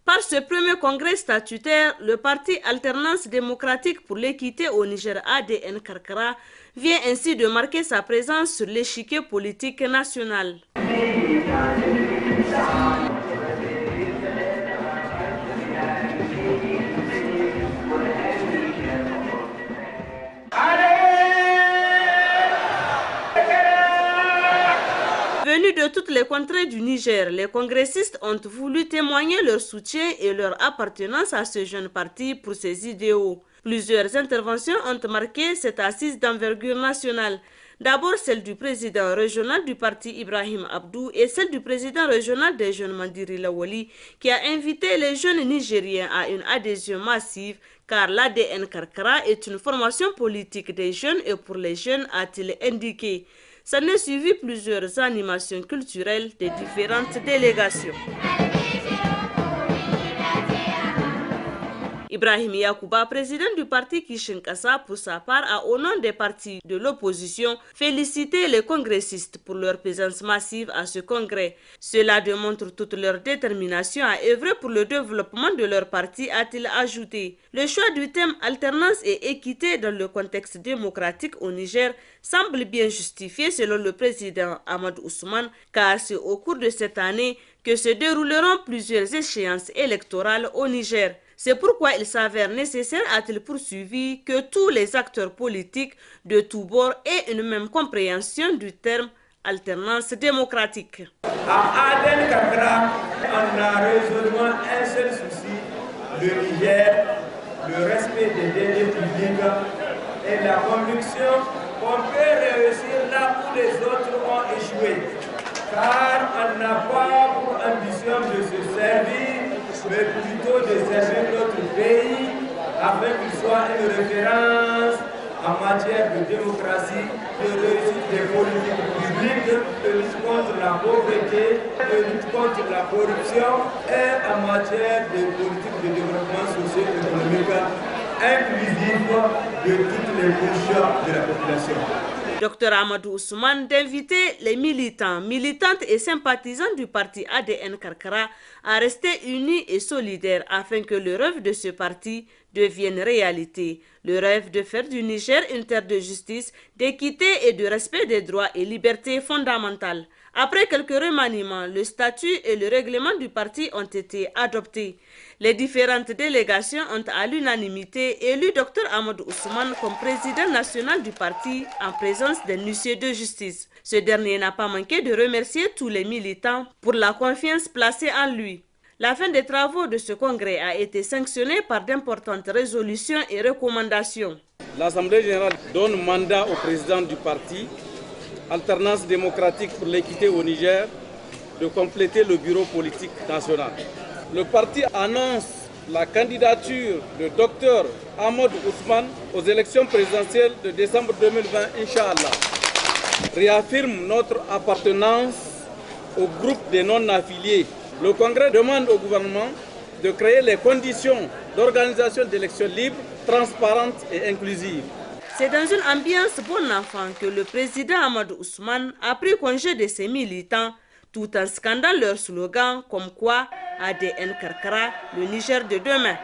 Par ce premier congrès statutaire, le parti Alternance démocratique pour l'équité au Niger ADN Karkara vient ainsi de marquer sa présence sur l'échiquier politique national. Venus de toutes les contrées du Niger, les congressistes ont voulu témoigner leur soutien et leur appartenance à ce jeune parti pour ses idéaux. Plusieurs interventions ont marqué cette assise d'envergure nationale. D'abord celle du président régional du parti Ibrahim Abdou et celle du président régional des jeunes Mandiri Lawali qui a invité les jeunes Nigériens à une adhésion massive car l'ADN Karkara est une formation politique des jeunes et pour les jeunes, a-t-il indiqué. S'en est suivi plusieurs animations culturelles des différentes délégations. Ibrahim Yakouba, président du parti Kishinkasa, pour sa part, a au nom des partis de l'opposition félicité les congressistes pour leur présence massive à ce congrès. Cela démontre toute leur détermination à œuvrer pour le développement de leur parti, a-t-il ajouté. Le choix du thème alternance et équité dans le contexte démocratique au Niger semble bien justifié selon le président Ahmad Ousmane, car c'est au cours de cette année que se dérouleront plusieurs échéances électorales au Niger. C'est pourquoi il s'avère nécessaire, a-t-il poursuivi, que tous les acteurs politiques de tous bords aient une même compréhension du terme alternance démocratique. À Aden Karkara, on a résolument un seul souci, le Niger, le respect des délais publics et la conviction qu'on peut réussir là où les autres ont échoué. Car on n'a pas pour ambition de se servir, mais plutôt de servir notre pays afin qu'il soit une référence en matière de démocratie, de réussite des politiques publiques, de lutte contre la pauvreté, de lutte contre la corruption et en matière de politique de développement socio-économique inclusif de toutes les couches de la population. Dr Amadou Ousmane d'inviter les militants, militantes et sympathisants du parti ADN Karkara à rester unis et solidaires afin que le rêve de ce parti devienne réalité. Le rêve de faire du Niger une terre de justice, d'équité et de respect des droits et libertés fondamentales. Après quelques remaniements, le statut et le règlement du parti ont été adoptés. Les différentes délégations ont à l'unanimité élu Dr Amadou Ousmane comme président national du parti en présence d'un huissier de justice. Ce dernier n'a pas manqué de remercier tous les militants pour la confiance placée en lui. La fin des travaux de ce congrès a été sanctionnée par d'importantes résolutions et recommandations. L'Assemblée générale donne mandat au président du parti Alternance démocratique pour l'équité au Niger de compléter le bureau politique national. Le parti annonce la candidature de Dr Ahmad Ousmane aux élections présidentielles de décembre 2020, Inch'Allah. Réaffirme notre appartenance au groupe des non-affiliés. Le Congrès demande au gouvernement de créer les conditions d'organisation d'élections libres, transparentes et inclusives. C'est dans une ambiance bon enfant que le président Amadou Ousmane a pris congé de ses militants tout en scandant leur slogan comme quoi ADN Karkara, le Niger de demain.